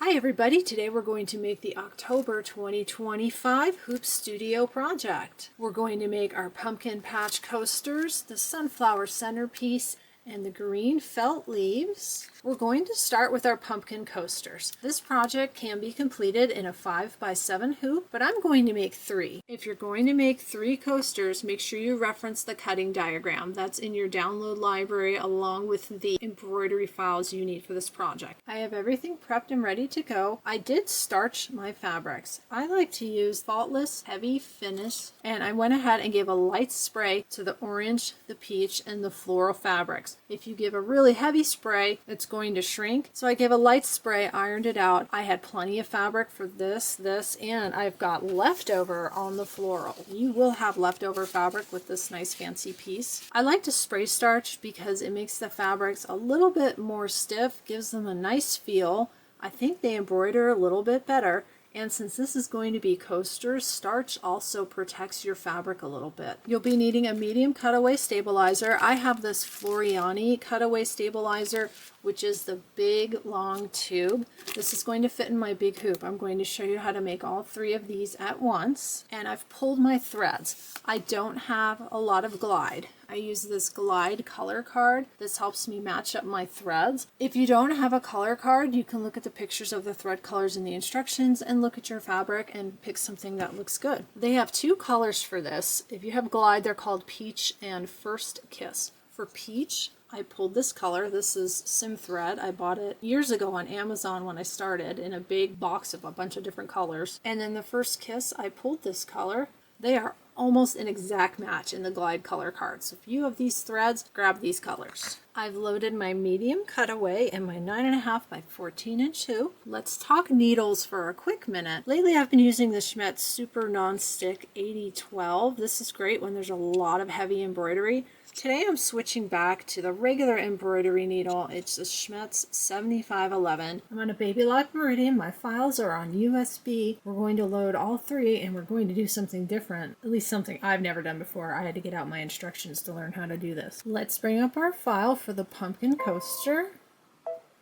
Hi everybody, today we're going to make the October 2025 Hoop Studio project. We're going to make our pumpkin patch coasters, the sunflower centerpiece, and the green felt leaves. We're going to start with our pumpkin coasters. This project can be completed in a 5x7 hoop, but I'm going to make 3. If you're going to make 3 coasters, make sure you reference the cutting diagram. That's in your download library along with the embroidery files you need for this project. I have everything prepped and ready to go. I did starch my fabrics. I like to use faultless heavy finish, and I went ahead and gave a light spray to the orange, the peach, and the floral fabrics. If you give a really heavy spray, it's going to shrink. So I gave a light spray, ironed it out. I had plenty of fabric for this, and I've got leftover on the floral. You will have leftover fabric with this nice fancy piece. I like to spray starch because it makes the fabrics a little bit more stiff, gives them a nice feel. I think they embroider a little bit better. And since this is going to be coasters, starch also protects your fabric a little bit. You'll be needing a medium cutaway stabilizer. I have this Floriani cutaway stabilizer, which is the big long tube. This is going to fit in my big hoop. I'm going to show you how to make all 3 of these at once. And I've pulled my threads. I don't have a lot of glide. I use this glide color card. This helps me match up my threads. If you don't have a color card, you can look at the pictures of the thread colors in the instructions and look at your fabric and pick something that looks good. They have 2 colors for this. If you have glide, they're called Peach and First Kiss. For Peach, I pulled this color. This is Sim Thread. I bought it years ago on Amazon when I started in a big box of a bunch of different colors. And then the First Kiss, I pulled this color. They are almost an exact match in the glide color card. So if you have these threads, grab these colors. I've loaded my medium cutaway in my 9.5 by 14 inch hoop. Let's talk needles for a quick minute. Lately I've been using the Schmetz Super Non-Stick 8012. This is great when there's a lot of heavy embroidery. Today I'm switching back to the regular embroidery needle. It's the Schmetz 7511. I'm on a Baby Lock Meridian. My files are on USB. We're going to load all 3 and we're going to do something different. At least something I've never done before. I had to get out my instructions to learn how to do this. Let's bring up our file for the pumpkin coaster.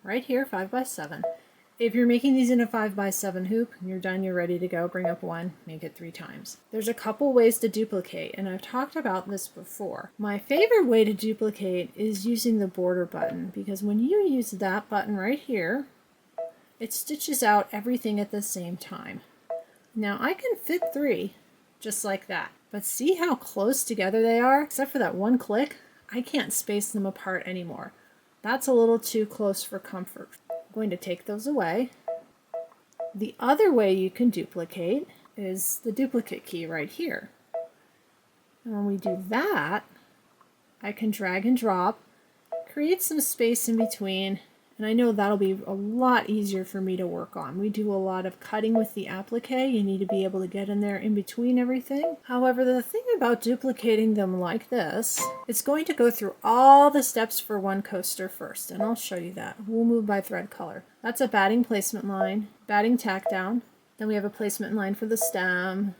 Right here, 5x7. If you're making these in a 5x7 hoop, and you're done, you're ready to go, bring up 1, make it 3 times. There's a couple ways to duplicate, and I've talked about this before. My favorite way to duplicate is using the border button, because when you use that button right here, it stitches out everything at the same time. Now I can fit 3 just like that, but see how close together they are? Except for that one click, I can't space them apart anymore. That's a little too close for comfort. I'm going to take those away. The other way you can duplicate is the duplicate key right here. And when we do that, I can drag and drop, create some space in between, and I know that'll be a lot easier for me to work on. We do a lot of cutting with the applique. You need to be able to get in there in between everything. However, the thing about duplicating them like this, it's going to go through all the steps for one coaster first, and I'll show you that. We'll move by thread color. That's a batting placement line, batting tack down. Then we have a placement line for the stem,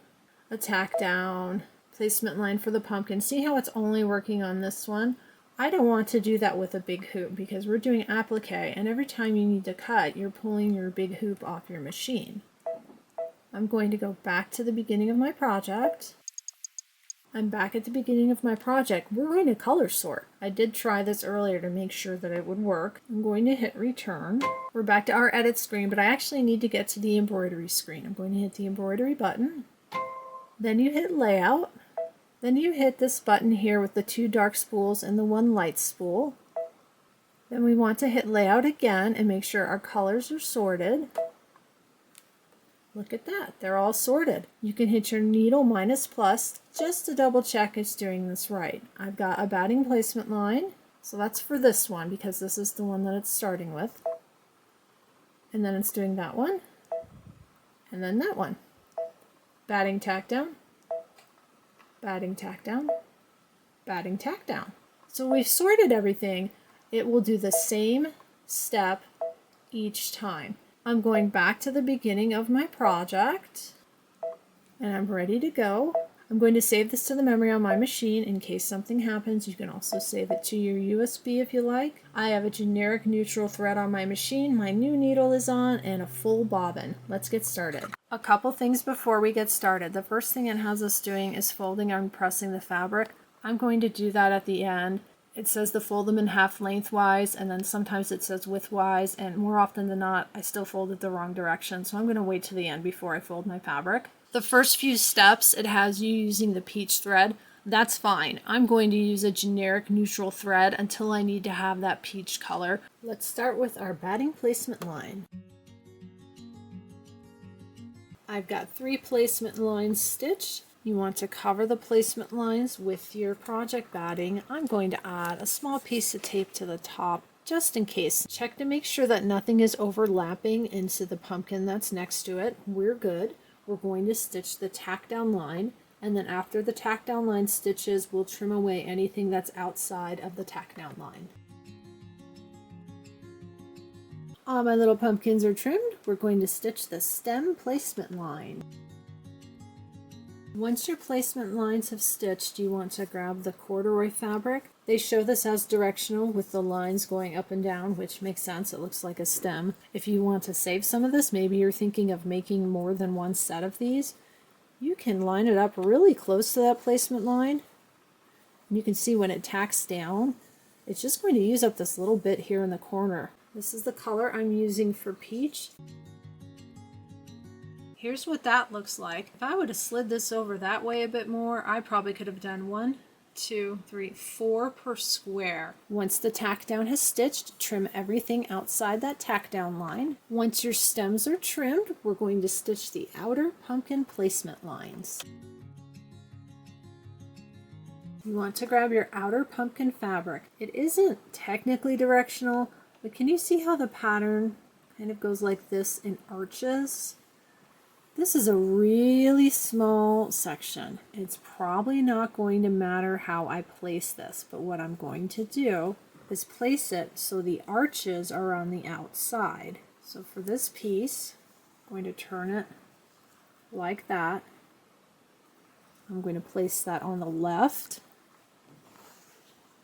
a tack down, placement line for the pumpkin. See how it's only working on this one? I don't want to do that with a big hoop because we're doing applique, and every time you need to cut, you're pulling your big hoop off your machine. I'm going to go back to the beginning of my project. I'm back at the beginning of my project. We're going to color sort. I did try this earlier to make sure that it would work. I'm going to hit return. We're back to our edit screen, but I actually need to get to the embroidery screen. I'm going to hit the embroidery button. Then you hit layout. Then you hit this button here with the 2 dark spools and the 1 light spool. Then we want to hit layout again and make sure our colors are sorted. Look at that, they're all sorted. You can hit your needle -+ just to double check it's doing this right. I've got a batting placement line, so that's for this one because this is the one that it's starting with. And then it's doing that one, and then that one. Batting tack down, batting tack down, batting tack down. So we've sorted everything. It will do the same step each time. I'm going back to the beginning of my project and I'm ready to go. I'm going to save this to the memory on my machine in case something happens. You can also save it to your USB if you like. I have a generic neutral thread on my machine, my new needle is on, and a full bobbin. Let's get started. A couple things before we get started. The first thing it has us doing is folding and pressing the fabric. I'm going to do that at the end. It says to fold them in half lengthwise, and then sometimes it says widthwise, and more often than not, I still fold it the wrong direction, so I'm going to wait to the end before I fold my fabric. The first few steps, it has you using the peach thread. That's fine. I'm going to use a generic neutral thread until I need to have that peach color. Let's start with our batting placement line. I've got 3 placement lines stitched. You want to cover the placement lines with your project batting. I'm going to add a small piece of tape to the top just in case. Check to make sure that nothing is overlapping into the pumpkin that's next to it. We're good. We're going to stitch the tack down line, and then after the tack down line stitches, we'll trim away anything that's outside of the tack down line. All my little pumpkins are trimmed. We're going to stitch the stem placement line. Once your placement lines have stitched, you want to grab the corduroy fabric. They show this as directional with the lines going up and down, which makes sense. It looks like a stem. If you want to save some of this, maybe you're thinking of making more than one set of these, you can line it up really close to that placement line. And you can see when it tacks down, it's just going to use up this little bit here in the corner. This is the color I'm using for peach. Here's what that looks like. If I would have slid this over that way a bit more, I probably could have done 1, 2, 3, 4 per square. Once the tack down has stitched, trim everything outside that tack down line. Once your stems are trimmed, we're going to stitch the outer pumpkin placement lines. You want to grab your outer pumpkin fabric. It isn't technically directional, but can you see how the pattern kind of goes like this in arches? This is a really small section. It's probably not going to matter how I place this, but what I'm going to do is place it so the arches are on the outside. So for this piece, I'm going to turn it like that. I'm going to place that on the left,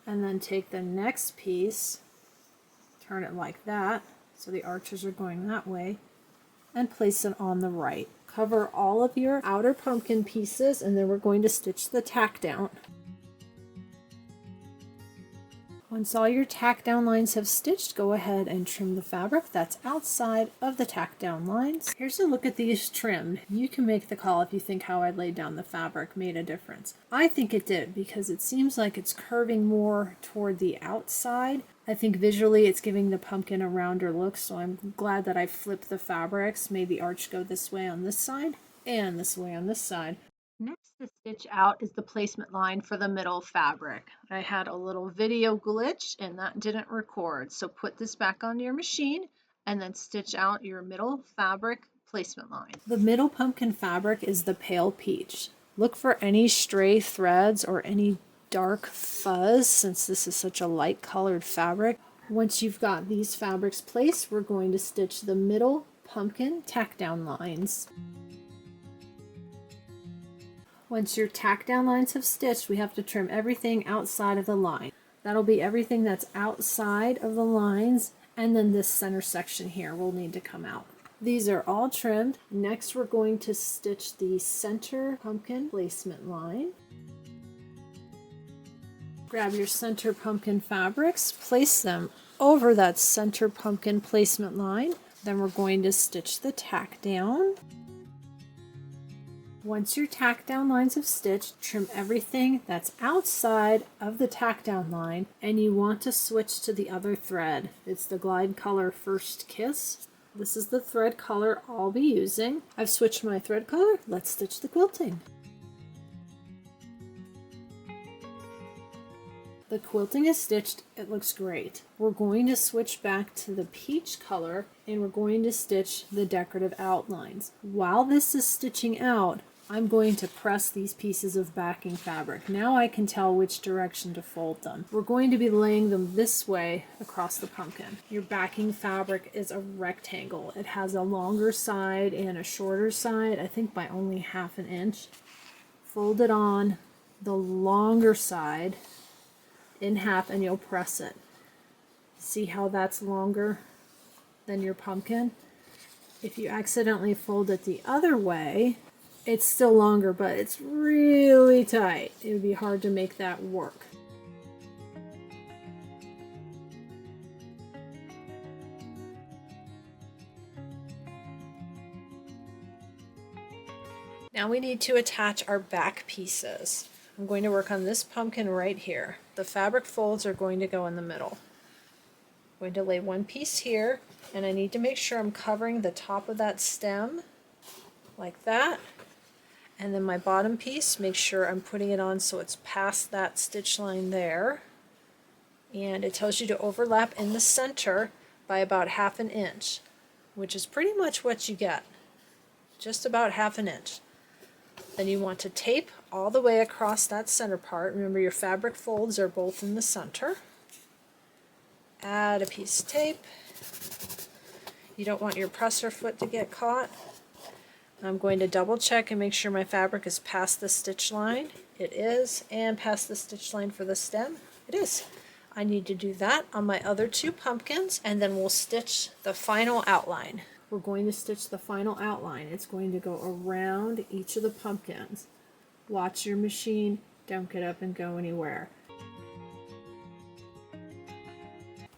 and then take the next piece, turn it like that, so the arches are going that way, and place it on the right. Cover all of your outer pumpkin pieces, and then we're going to stitch the tack down. Once all your tack down lines have stitched, go ahead and trim the fabric that's outside of the tack down lines. Here's a look at these trimmed. You can make the call if you think how I laid down the fabric made a difference. I think it did, because it seems like it's curving more toward the outside. I think visually it's giving the pumpkin a rounder look, so I'm glad that I flipped the fabrics, made the arch go this way on this side and this way on this side. Next to stitch out is the placement line for the middle fabric. I had a little video glitch and that didn't record, so put this back on your machine and then stitch out your middle fabric placement line. The middle pumpkin fabric is the pale peach. Look for any stray threads or any dark fuzz, since this is such a light colored fabric. Once you've got these fabrics placed, we're going to stitch the middle pumpkin tack down lines. Once your tack down lines have stitched, we have to trim everything outside of the line. That'll be everything that's outside of the lines, and then this center section here will need to come out. These are all trimmed. Next, we're going to stitch the center pumpkin placement line. Grab your center pumpkin fabrics, place them over that center pumpkin placement line. Then we're going to stitch the tack down. Once your tack down lines have stitched, trim everything that's outside of the tack down line, and you want to switch to the other thread. It's the Glide Color First Kiss. This is the thread color I'll be using. I've switched my thread color. Let's stitch the quilting. The quilting is stitched. It looks great. We're going to switch back to the peach color, and we're going to stitch the decorative outlines. While this is stitching out, I'm going to press these pieces of backing fabric. Now I can tell which direction to fold them. We're going to be laying them this way across the pumpkin. Your backing fabric is a rectangle. It has a longer side and a shorter side, I think by only 1/2 inch. fold it on the longer side in half and you'll press it. See how that's longer than your pumpkin? If you accidentally fold it the other way, it's still longer, but it's really tight. It would be hard to make that work. Now we need to attach our back pieces. I'm going to work on this pumpkin right here. The fabric folds are going to go in the middle. I'm going to lay one piece here, and I need to make sure I'm covering the top of that stem like that. And then my bottom piece, make sure I'm putting it on so it's past that stitch line there. And it tells you to overlap in the center by about 1/2 inch, which is pretty much what you get. Just about 1/2 inch. Then you want to tape all the way across that center part. Remember, your fabric folds are both in the center. Add a piece of tape. You don't want your presser foot to get caught. I'm going to double check and make sure my fabric is past the stitch line. It is, and past the stitch line for the stem. It is. I need to do that on my other 2 pumpkins, and then we'll stitch the final outline. We're going to stitch the final outline. It's going to go around each of the pumpkins. Watch your machine. Don't get up and go anywhere.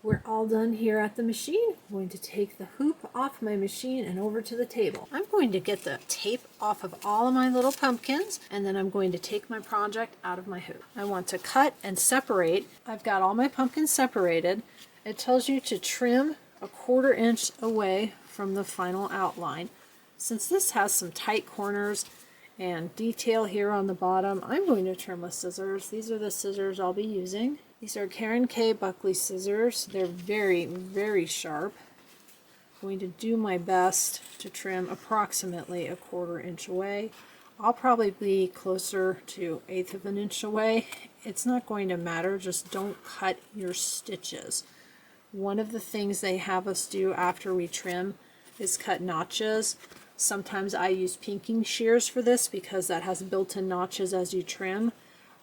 We're all done here at the machine. I'm going to take the hoop off my machine and over to the table. I'm going to get the tape off of all of my little pumpkins, and then I'm going to take my project out of my hoop. I want to cut and separate. I've got all my pumpkins separated. It tells you to trim 1/4 inch away from the final outline. Since this has some tight corners and detail here on the bottom, I'm going to trim with scissors. These are the scissors I'll be using. These are Karen K Buckley scissors. They're very, very sharp. I'm going to do my best to trim approximately 1/4 inch away. I'll probably be closer to 1/8 inch away. It's not going to matter, just don't cut your stitches. One of the things they have us do after we trim is cut notches. Sometimes I use pinking shears for this because that has built-in notches as you trim.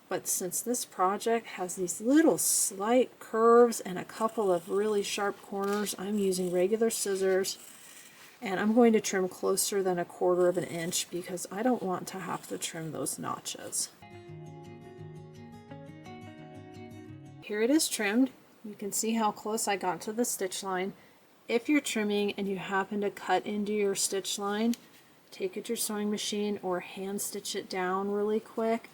But since this project has these little slight curves and a couple of really sharp corners, I'm using regular scissors, and I'm going to trim closer than 1/4 inch because I don't want to have to trim those notches. Here it is trimmed. You can see how close I got to the stitch line. If you're trimming and you happen to cut into your stitch line, take it to your sewing machine or hand stitch it down really quick.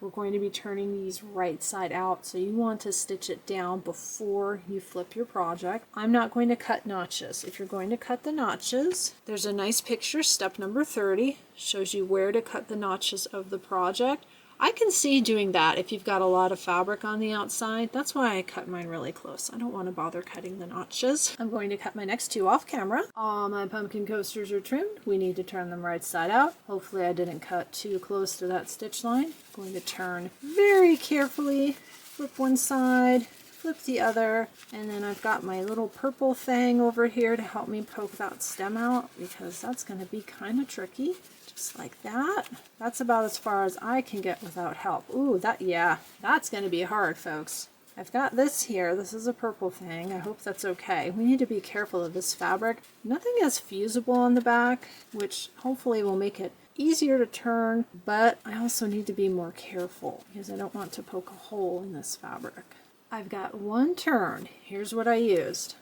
We're going to be turning these right side out, so you want to stitch it down before you flip your project. I'm not going to cut notches. If you're going to cut the notches, there's a nice picture, step number 30, shows you where to cut the notches of the project. I can see doing that if you've got a lot of fabric on the outside. That's why I cut mine really close. I don't want to bother cutting the notches. I'm going to cut my next 2 off camera. All my pumpkin coasters are trimmed. We need to turn them right side out. Hopefully I didn't cut too close to that stitch line. I'm going to turn very carefully, flip one side, flip the other, and then I've got my little purple thing over here to help me poke that stem out because that's going to be kind of tricky. Just like that. That's about as far as I can get without help. Ooh, that's going to be hard, folks. I've got this here. This is a purple thing. I hope that's okay. We need to be careful of this fabric. Nothing is fusible on the back, which hopefully will make it easier to turn, but I also need to be more careful because I don't want to poke a hole in this fabric. I've got one turn. Here's what I used.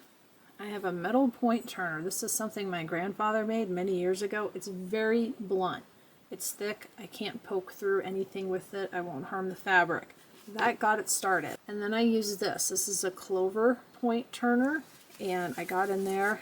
I have a metal point turner. This is something my grandfather made many years ago. It's very blunt. It's thick. I can't poke through anything with it. I won't harm the fabric. That got it started. And then I used this. This is a clover point turner, and I got in there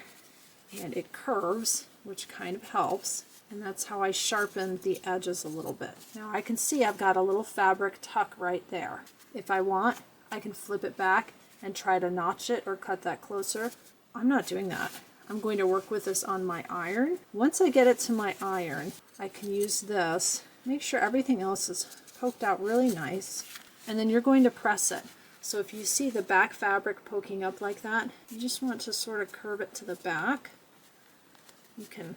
and it curves, which kind of helps. And that's how I sharpened the edges a little bit. Now I can see I've got a little fabric tuck right there. If I want, I can flip it back and try to notch it or cut that closer. I'm not doing that. I'm going to work with this on my iron. Once I get it to my iron, I can use this. Make sure everything else is poked out really nice. And then you're going to press it. So if you see the back fabric poking up like that, you just want to sort of curve it to the back. You can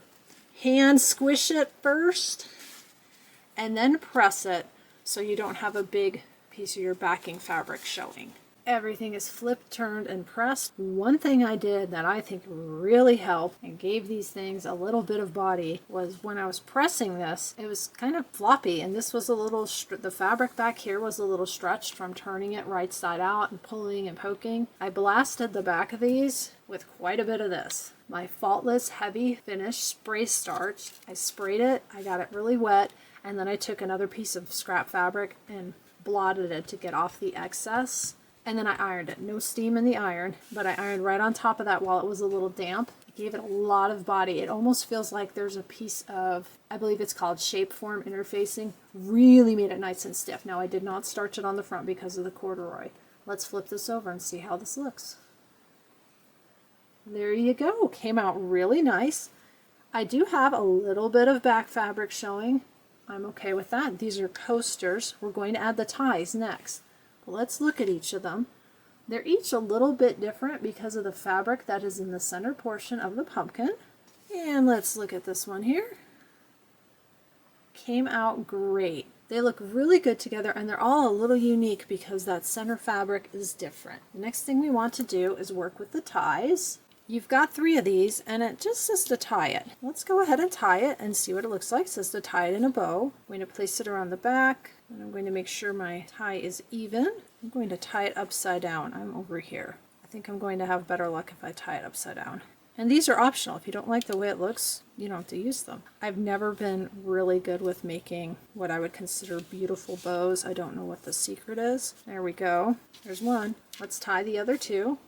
hand squish it first, and then press it so you don't have a big piece of your backing fabric showing. Everything is flipped, turned, and pressed. One thing I did that I think really helped and gave these things a little bit of body was when I was pressing this, it was kind of floppy, and this was a little, the fabric back here was a little stretched from turning it right side out and pulling and poking. I blasted the back of these with quite a bit of this. My Faultless Heavy Finish Spray Starch. I sprayed it, I got it really wet, and then I took another piece of scrap fabric and blotted it to get off the excess. And then I ironed it. No steam in the iron, but I ironed right on top of that while it was a little damp. It gave it a lot of body. It almost feels like there's a piece of, I believe it's called shapeform interfacing. Really made it nice and stiff. Now I did not starch it on the front because of the corduroy. Let's flip this over and see how this looks. There you go. Came out really nice. I do have a little bit of back fabric showing. I'm okay with that. These are coasters. We're going to add the ties next. Let's look at each of them. They're each a little bit different because of the fabric that is in the center portion of the pumpkin. And let's look at this one here. Came out great. They look really good together, and they're all a little unique because that center fabric is different. The next thing we want to do is work with the ties. You've got 3 of these, and it just says to tie it. Let's go ahead and tie it and see what it looks like. It says to tie it in a bow. I'm going to place it around the back, and I'm going to make sure my tie is even. I'm going to tie it upside down. I'm over here. I think I'm going to have better luck if I tie it upside down. And these are optional. If you don't like the way it looks, you don't have to use them. I've never been really good with making what I would consider beautiful bows. I don't know what the secret is. There we go. There's one. Let's tie the other 2.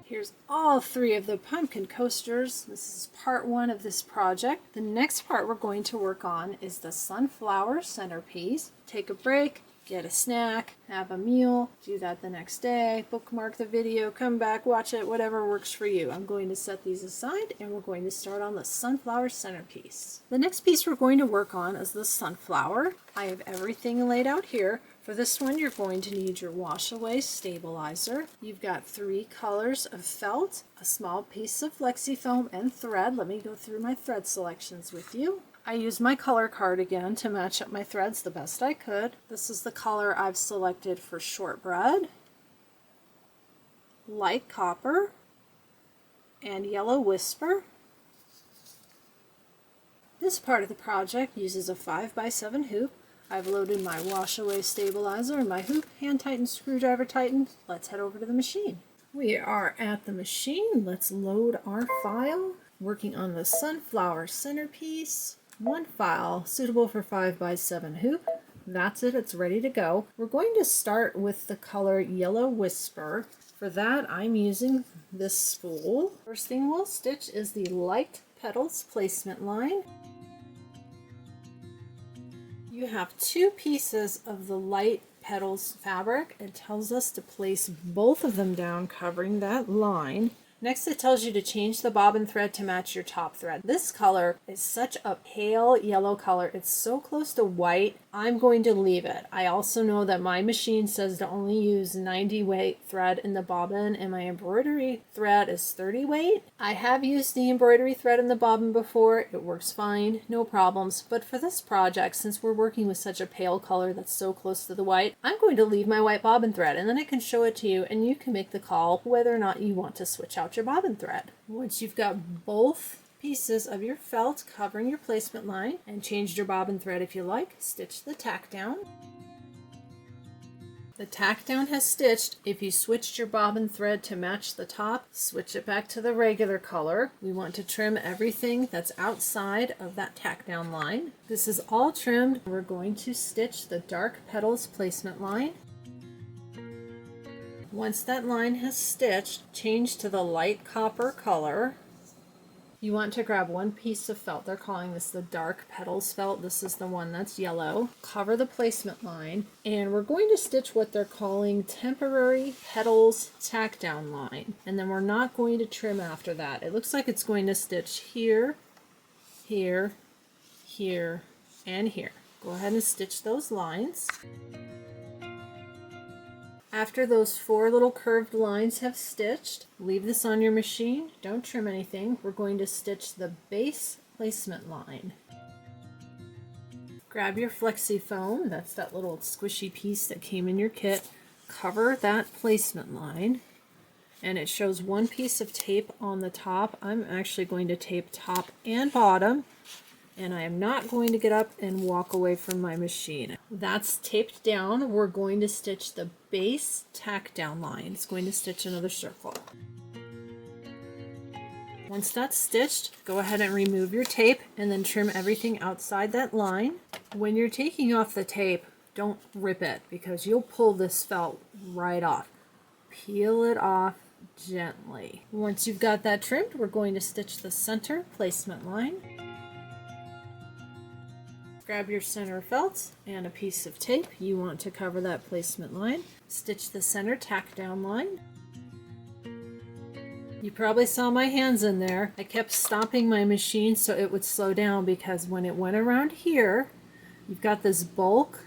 Here's all 3 of the pumpkin coasters. This is part 1 of this project. The next part we're going to work on is the sunflower centerpiece. Take a break, get a snack, have a meal, do that the next day, bookmark the video, come back, watch it, whatever works for you. I'm going to set these aside and we're going to start on the sunflower centerpiece. The next piece we're going to work on is the sunflower. I have everything laid out here. For this one, you're going to need your wash away stabilizer. You've got 3 colors of felt, a small piece of flexi foam, and thread. Let me go through my thread selections with you. I used my color card again to match up my threads the best I could. This is the color I've selected for shortbread, light copper, and yellow whisper. This part of the project uses a 5x7 hoop. I've loaded my wash away stabilizer and my hoop, hand tightened, screwdriver tightened. Let's head over to the machine. We are at the machine. Let's load our file. Working on the sunflower centerpiece. 1 file suitable for 5x7 hoop. That's it, it's ready to go. We're going to start with the color Yellow Whisper. For that, I'm using this spool. First thing we'll stitch is the light petals placement line. You have 2 pieces of the light petals fabric. It tells us to place both of them down, covering that line. Next, it tells you to change the bobbin thread to match your top thread. This color is such a pale yellow color. It's so close to white. I'm going to leave it. I also know that my machine says to only use 90 weight thread in the bobbin, and my embroidery thread is 30 weight. I have used the embroidery thread in the bobbin before. It works fine, no problems. But for this project, since we're working with such a pale color that's so close to the white, I'm going to leave my white bobbin thread, and then I can show it to you, and you can make the call whether or not you want to switch out your bobbin thread. Once you've got both pieces of your felt covering your placement line and changed your bobbin thread if you like, stitch the tack down. The tack down has stitched. If you switched your bobbin thread to match the top, switch it back to the regular color. We want to trim everything that's outside of that tack down line. This is all trimmed. We're going to stitch the dark petals placement line. Once that line has stitched, change to the light copper color. You want to grab 1 piece of felt. They're calling this the dark petals felt. This is the one that's yellow. Cover the placement line, and we're going to stitch what they're calling temporary petals tack down line. And then we're not going to trim after that. It looks like it's going to stitch here, here, here, and here. Go ahead and stitch those lines. After those 4 little curved lines have stitched, leave this on your machine. Don't trim anything. We're going to stitch the base placement line. Grab your flexi foam, that's that little squishy piece that came in your kit. Cover that placement line, and it shows one piece of tape on the top. I'm actually going to tape top and bottom, and I am not going to get up and walk away from my machine. That's taped down. We're going to stitch the base tack down line. It's going to stitch another circle. Once that's stitched, go ahead and remove your tape and then trim everything outside that line. When you're taking off the tape, don't rip it because you'll pull this felt right off. Peel it off gently. Once you've got that trimmed, we're going to stitch the center placement line. Grab your center felt and a piece of tape. You want to cover that placement line. Stitch the center tack down line. You probably saw my hands in there. I kept stopping my machine so it would slow down because when it went around here, you've got this bulk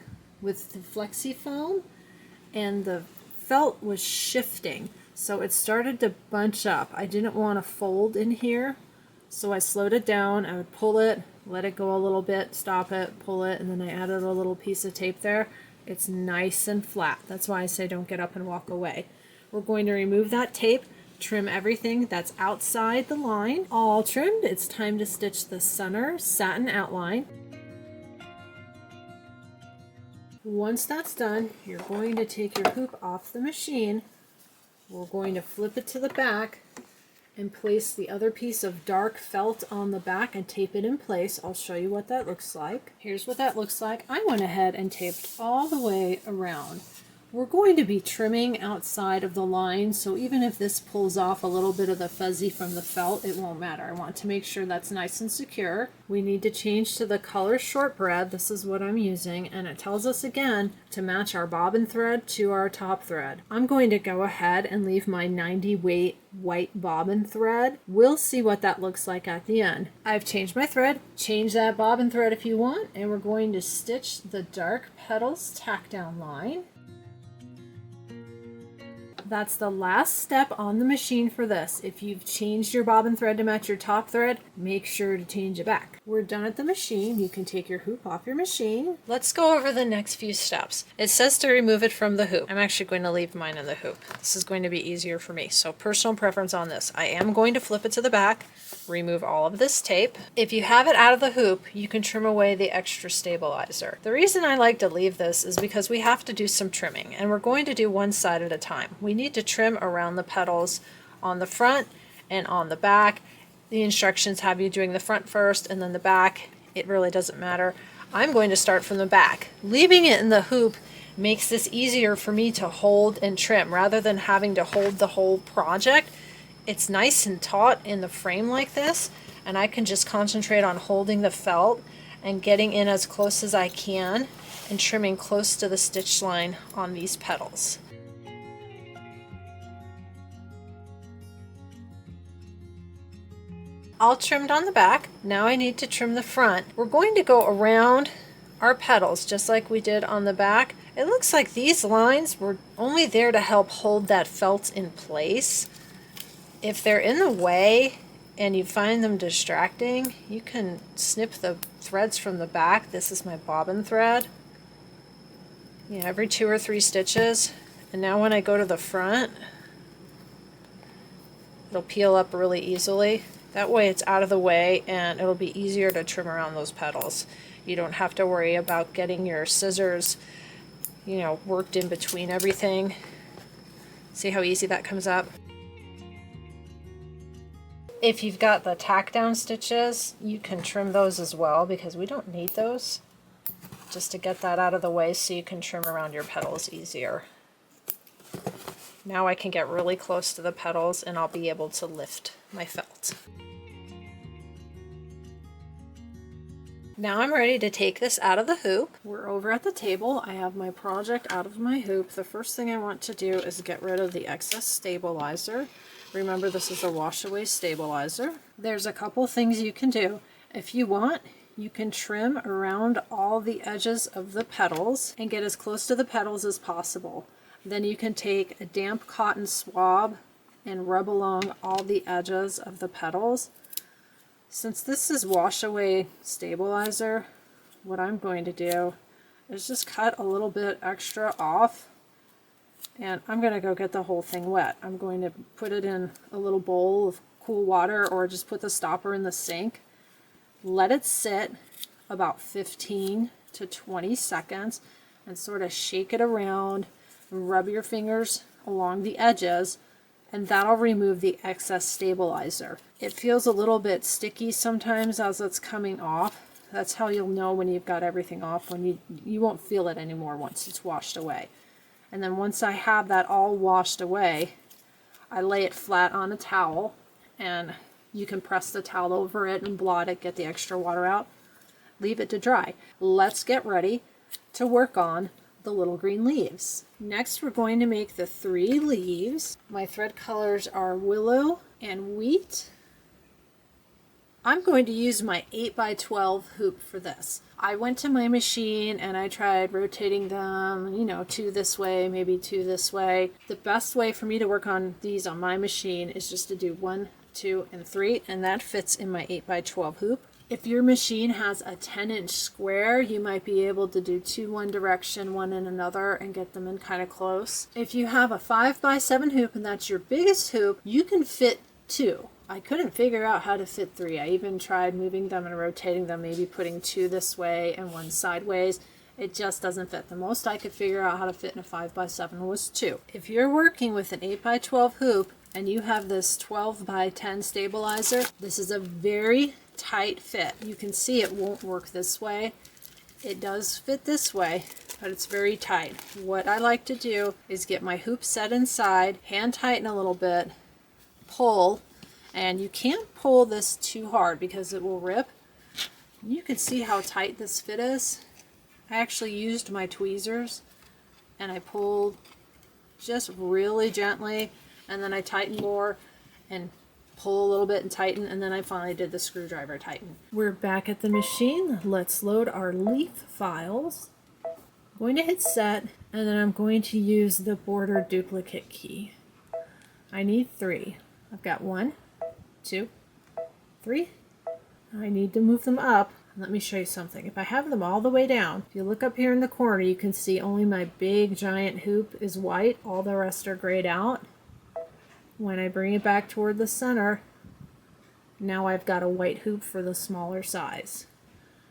with the flexi foam and the felt was shifting. So it started to bunch up. I didn't want to fold in here, so I slowed it down. I would pull it, let it go a little bit, stop it, pull it, and then I added a little piece of tape there. It's nice and flat. That's why I say don't get up and walk away. We're going to remove that tape, trim everything that's outside the line. All trimmed, it's time to stitch the center satin outline. Once that's done, you're going to take your hoop off the machine. We're going to flip it to the back and place the other piece of dark felt on the back and tape it in place. I'll show you what that looks like. Here's what that looks like. I went ahead and taped all the way around. We're going to be trimming outside of the line, so even if this pulls off a little bit of the fuzzy from the felt, it won't matter. I want to make sure that's nice and secure. We need to change to the color shortbread. This is what I'm using, and it tells us again to match our bobbin thread to our top thread. I'm going to go ahead and leave my 90 weight white bobbin thread. We'll see what that looks like at the end. I've changed my thread. Change that bobbin thread if you want, and we're going to stitch the dark petals tack down line. That's the last step on the machine for this. If you've changed your bobbin thread to match your top thread, make sure to change it back. We're done at the machine. You can take your hoop off your machine. Let's go over the next few steps. It says to remove it from the hoop. I'm actually going to leave mine in the hoop. This is going to be easier for me. So personal preference on this. I am going to flip it to the back, remove all of this tape. If you have it out of the hoop, you can trim away the extra stabilizer. The reason I like to leave this is because we have to do some trimming, and we're going to do one side at a time. We need to trim around the petals on the front and on the back. The instructions have you doing the front first and then the back. It really doesn't matter. I'm going to start from the back. Leaving it in the hoop makes this easier for me to hold and trim rather than having to hold the whole project. It's nice and taut in the frame like this, and I can just concentrate on holding the felt and getting in as close as I can and trimming close to the stitch line on these petals. All trimmed on the back. Now I need to trim the front. We're going to go around our petals just like we did on the back. It looks like these lines were only there to help hold that felt in place. If they're in the way and you find them distracting, you can snip the threads from the back. This is my bobbin thread. Every 2 or 3 stitches. And now when I go to the front, it'll peel up really easily. That way it's out of the way and it'll be easier to trim around those petals. You don't have to worry about getting your scissors, worked in between everything. See how easy that comes up? If you've got the tack down stitches, you can trim those as well because we don't need those. Just to get that out of the way so you can trim around your petals easier. Now I can get really close to the petals and I'll be able to lift my felt. Now I'm ready to take this out of the hoop. We're over at the table. I have my project out of my hoop. The first thing I want to do is get rid of the excess stabilizer. Remember, this is a wash away stabilizer. There's a couple things you can do. If you want, you can trim around all the edges of the petals and get as close to the petals as possible. Then you can take a damp cotton swab and rub along all the edges of the petals. Since this is wash away stabilizer, what I'm going to do is just cut a little bit extra off, and I'm going to go get the whole thing wet. I'm going to put it in a little bowl of cool water, or just put the stopper in the sink. Let it sit about 15 to 20 seconds and sort of shake it around and rub your fingers along the edges, and that'll remove the excess stabilizer. It feels a little bit sticky sometimes as it's coming off. That's how you'll know when you've got everything off, when you won't feel it anymore once it's washed away. And then once I have that all washed away, I lay it flat on a towel, and you can press the towel over it and blot it, get the extra water out, leave it to dry. Let's get ready to work on the little green leaves. Next, we're going to make the 3 leaves. My thread colors are willow and wheat. I'm going to use my 8x12 hoop for this. I went to my machine and I tried rotating them, 2 this way, maybe 2 this way. The best way for me to work on these on my machine is just to do 1, 2, and 3, and that fits in my 8x12 hoop. If your machine has a 10-inch square, you might be able to do 2 one direction, 1 in another, and get them in kind of close. If you have a 5x7 hoop and that's your biggest hoop, you can fit 2. I couldn't figure out how to fit 3. I even tried moving them and rotating them, maybe putting 2 this way and 1 sideways. It just doesn't fit. The most I could figure out how to fit in a 5x7 was 2. If you're working with an 8x12 hoop and you have this 12x10 stabilizer, this is a very tight fit. You can see it won't work this way. It does fit this way, but it's very tight. What I like to do is get my hoop set inside, hand tighten a little bit, pull, and you can't pull this too hard because it will rip. You can see how tight this fit is. I actually used my tweezers and I pulled just really gently, and then I tightened more and pull a little bit and tighten, and then I finally did the screwdriver tighten. We're back at the machine. Let's load our leaf files. I'm going to hit set, and then I'm going to use the border duplicate key. I need 3. I've got 1, 2, 3. I need to move them up. Let me show you something. If I have them all the way down, if you look up here in the corner, you can see only my big giant hoop is white. All the rest are grayed out. When I bring it back toward the center, now I've got a white hoop for the smaller size.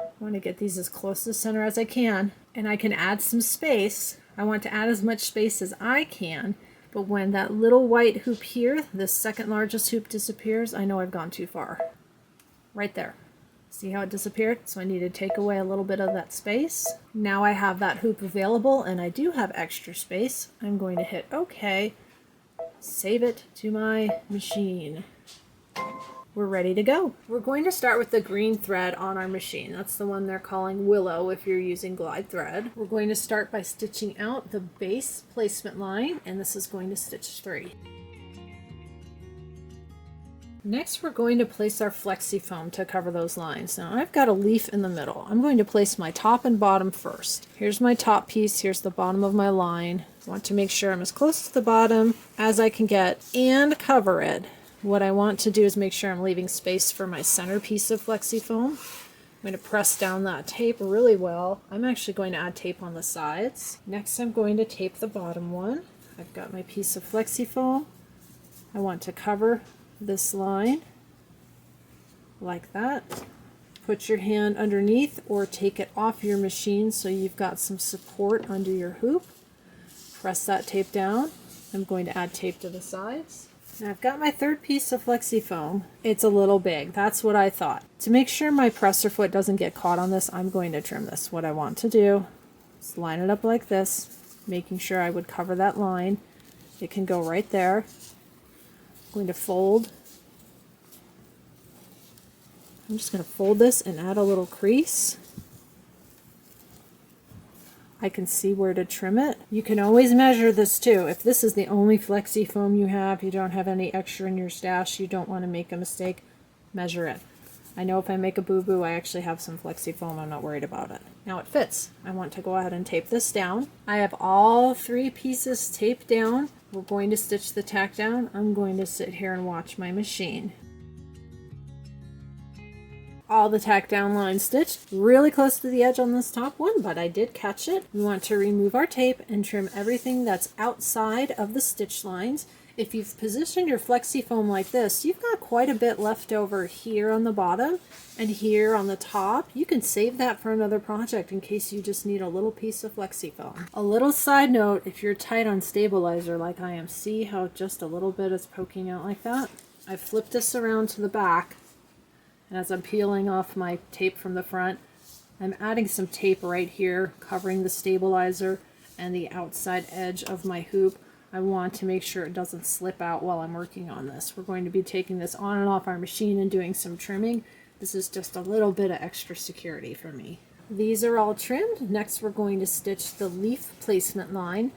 I want to get these as close to the center as I can, and I can add some space. I want to add as much space as I can, but when that little white hoop here, the second largest hoop, disappears, I know I've gone too far. Right there. See how it disappeared? So I need to take away a little bit of that space. Now I have that hoop available, and I do have extra space. I'm going to hit OK. Save it to my machine. We're ready to go. We're going to start with the green thread on our machine. That's the one they're calling willow if you're using glide thread. We're going to start by stitching out the base placement line, and this is going to stitch 3. Next, we're going to place our flexi foam to cover those lines. Now I've got a leaf in the middle. I'm going to place my top and bottom first. Here's my top piece, here's the bottom of my line. I want to make sure I'm as close to the bottom as I can get and cover it. What I want to do is make sure I'm leaving space for my centerpiece of flexi foam. I'm going to press down that tape really well. I'm actually going to add tape on the sides. Next, I'm going to tape the bottom one. I've got my piece of flexi foam. I want to cover this line like that. Put your hand underneath or take it off your machine so you've got some support under your hoop. Press that tape down. I'm going to add tape to the sides. Now I've got my third piece of flexi foam. It's a little big. That's what I thought. To make sure my presser foot doesn't get caught on this, I'm going to trim this. What I want to do is line it up like this, making sure I would cover that line. It can go right there. I'm going to fold. I'm just going to fold this and add a little crease. I can see where to trim it. You can always measure this too. If this is the only flexi foam you have, you don't have any extra in your stash, you don't want to make a mistake, measure it. I know if I make a boo-boo, I actually have some flexi foam. I'm not worried about it. Now it fits. I want to go ahead and tape this down. I have all 3 pieces taped down. We're going to stitch the tack down. I'm going to sit here and watch my machine. all the tack down line stitched really close to the edge on this top one, but I did catch it. We want to remove our tape and trim everything that's outside of the stitch lines. If you've positioned your flexi foam like this, you've got quite a bit left over here on the bottom and here on the top. You can save that for another project in case you just need a little piece of flexi foam. A little side note, if you're tight on stabilizer like I am, see how just a little bit is poking out like that? I flipped this around to the back, and as I'm peeling off my tape from the front, I'm adding some tape right here covering the stabilizer and the outside edge of my hoop. I want to make sure it doesn't slip out while I'm working on this. We're going to be taking this on and off our machine and doing some trimming. This is just a little bit of extra security for me. These are all trimmed. Next we're going to stitch the leaf placement line.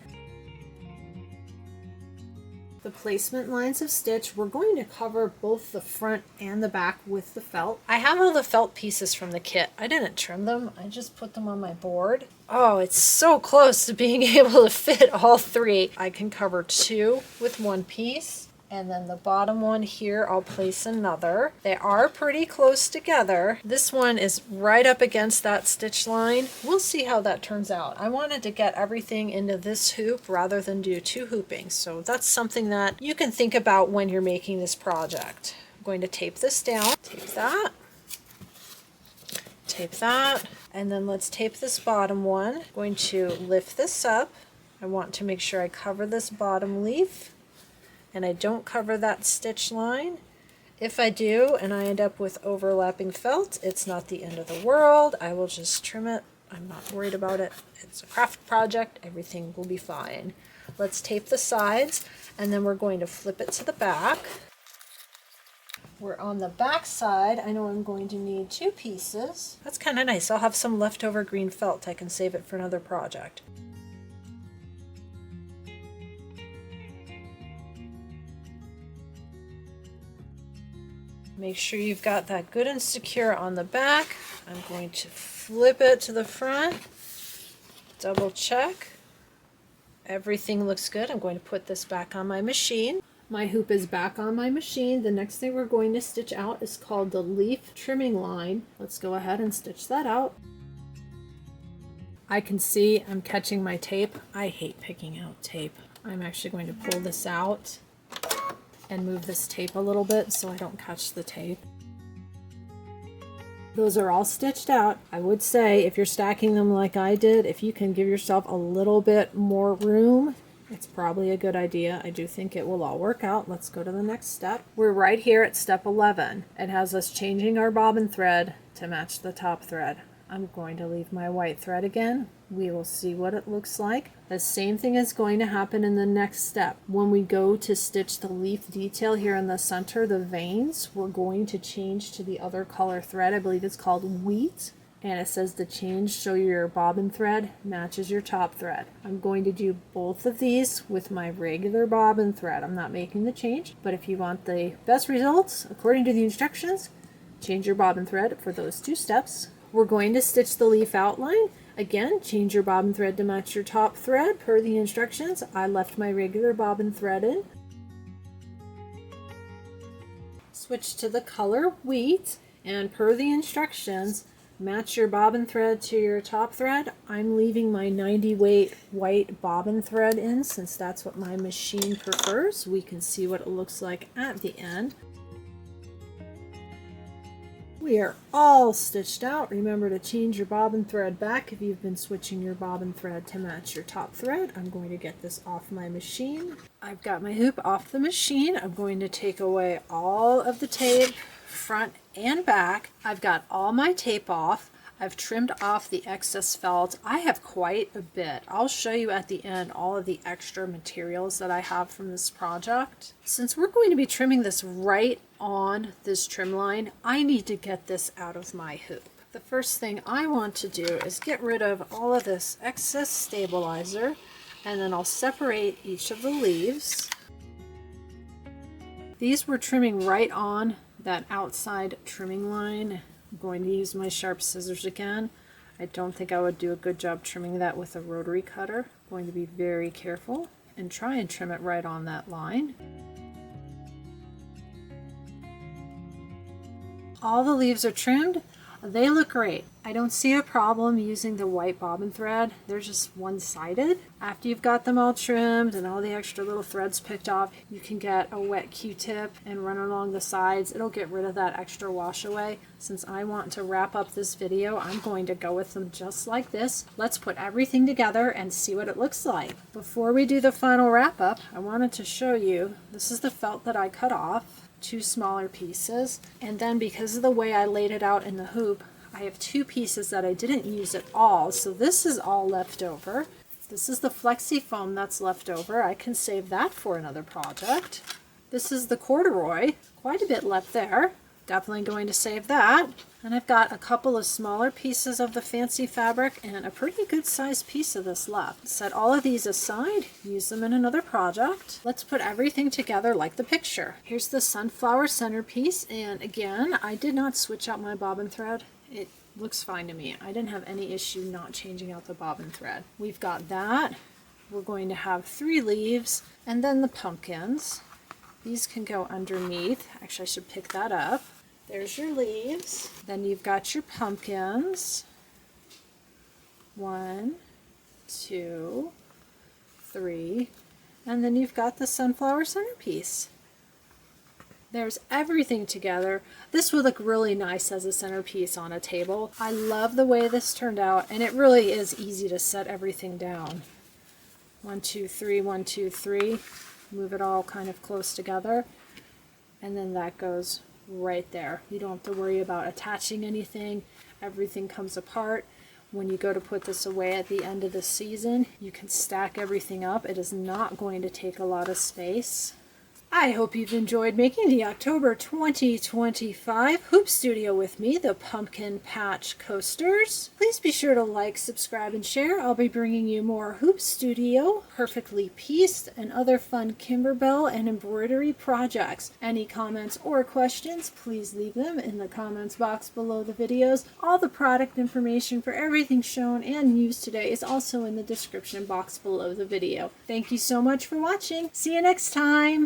The placement lines of stitch, we're going to cover both the front and the back with the felt. I have all the felt pieces from the kit. I didn't trim them, I just put them on my board. Oh, it's so close to being able to fit all three. I can cover two with one piece, and then the bottom one here I'll place another. They are pretty close together. This one is right up against that stitch line. We'll see how that turns out. I wanted to get everything into this hoop rather than do two hoopings, so that's something that you can think about when you're making this project. I'm going to tape this down, tape that, and then let's tape this bottom one. I'm going to lift this up. I want to make sure I cover this bottom leaf and I don't cover that stitch line. If I do and I end up with overlapping felt, it's not the end of the world. I will just trim it. I'm not worried about it. It's a craft project. Everything will be fine. Let's tape the sides, and then we're going to flip it to the back. We're on the back side. I know I'm going to need two pieces. That's kind of nice. I'll have some leftover green felt. I can save it for another project. Make sure you've got that good and secure on the back. I'm going to flip it to the front, double check. Everything looks good. I'm going to put this back on my machine. My hoop is back on my machine. The next thing we're going to stitch out is called the leaf trimming line. Let's go ahead and stitch that out. I can see I'm catching my tape. I hate picking out tape. I'm actually going to pull this out and move this tape a little bit so I don't catch the tape. Those are all stitched out. I would say if you're stacking them like I did, if you can give yourself a little bit more room, it's probably a good idea. I do think it will all work out. Let's go to the next step. We're right here at step 11. It has us changing our bobbin thread to match the top thread. I'm going to leave my white thread again. We will see what it looks like. The same thing is going to happen in the next step. When we go to stitch the leaf detail here in the center, the veins, we're going to change to the other color thread. I believe it's called wheat. And it says to change so your bobbin thread matches your top thread. I'm going to do both of these with my regular bobbin thread. I'm not making the change, but if you want the best results, according to the instructions, change your bobbin thread for those two steps. We're going to stitch the leaf outline. Again, change your bobbin thread to match your top thread per the instructions. I left my regular bobbin thread in. Switch to the color wheat, and per the instructions, match your bobbin thread to your top thread. I'm leaving my 90 weight white bobbin thread in since that's what my machine prefers. We can see what it looks like at the end. We are all stitched out. Remember to change your bobbin thread back if you've been switching your bobbin thread to match your top thread. I'm going to get this off my machine. I've got my hoop off the machine. I'm going to take away all of the tape, front and back. I've got all my tape off. I've trimmed off the excess felt. I have quite a bit. I'll show you at the end all of the extra materials that I have from this project. Since we're going to be trimming this right on this trim line, I need to get this out of my hoop. The first thing I want to do is get rid of all of this excess stabilizer, and then I'll separate each of the leaves. These we're trimming right on that outside trimming line. I'm going to use my sharp scissors again. I don't think I would do a good job trimming that with a rotary cutter. I'm going to be very careful and try and trim it right on that line. All the leaves are trimmed. They look great. I don't see a problem using the white bobbin thread. They're just one-sided. After you've got them all trimmed and all the extra little threads picked off, you can get a wet Q-tip and run along the sides. It'll get rid of that extra wash away. Since I want to wrap up this video, I'm going to go with them just like this. Let's put everything together and see what it looks like. Before we do the final wrap up, I wanted to show you, this is the felt that I cut off. 2 smaller pieces, and then because of the way I laid it out in the hoop, I have 2 pieces that I didn't use at all, so this is all left over. This is the flexi foam that's left over. I can save that for another project. This is the corduroy, quite a bit left there. Definitely going to save that. And I've got a couple of smaller pieces of the fancy fabric and a pretty good sized piece of this left. Set all of these aside, use them in another project. Let's put everything together like the picture. Here's the sunflower centerpiece, and again, I did not switch out my bobbin thread. It looks fine to me. I didn't have any issue not changing out the bobbin thread. We've got that. We're going to have 3 leaves, and then the pumpkins. These can go underneath. Actually, I should pick that up. There's your leaves. Then you've got your pumpkins. 1, 2, 3. And then you've got the sunflower centerpiece. There's everything together. This would look really nice as a centerpiece on a table. I love the way this turned out, and it really is easy to set everything down. 1, 2, 3, 1, 2, 3. Move it all kind of close together, and then that goes right there. You don't have to worry about attaching anything. Everything comes apart. When you go to put this away at the end of the season, you can stack everything up. It is not going to take a lot of space. I hope you've enjoyed making the October 2025 Hoop Studio with me, the Pumpkin Patch Coasters. Please be sure to like, subscribe, and share. I'll be bringing you more Hoop Studio, perfectly pieced, and other fun Kimberbell and embroidery projects. Any comments or questions, please leave them in the comments box below the videos. All the product information for everything shown and used today is also in the description box below the video. Thank you so much for watching. See you next time!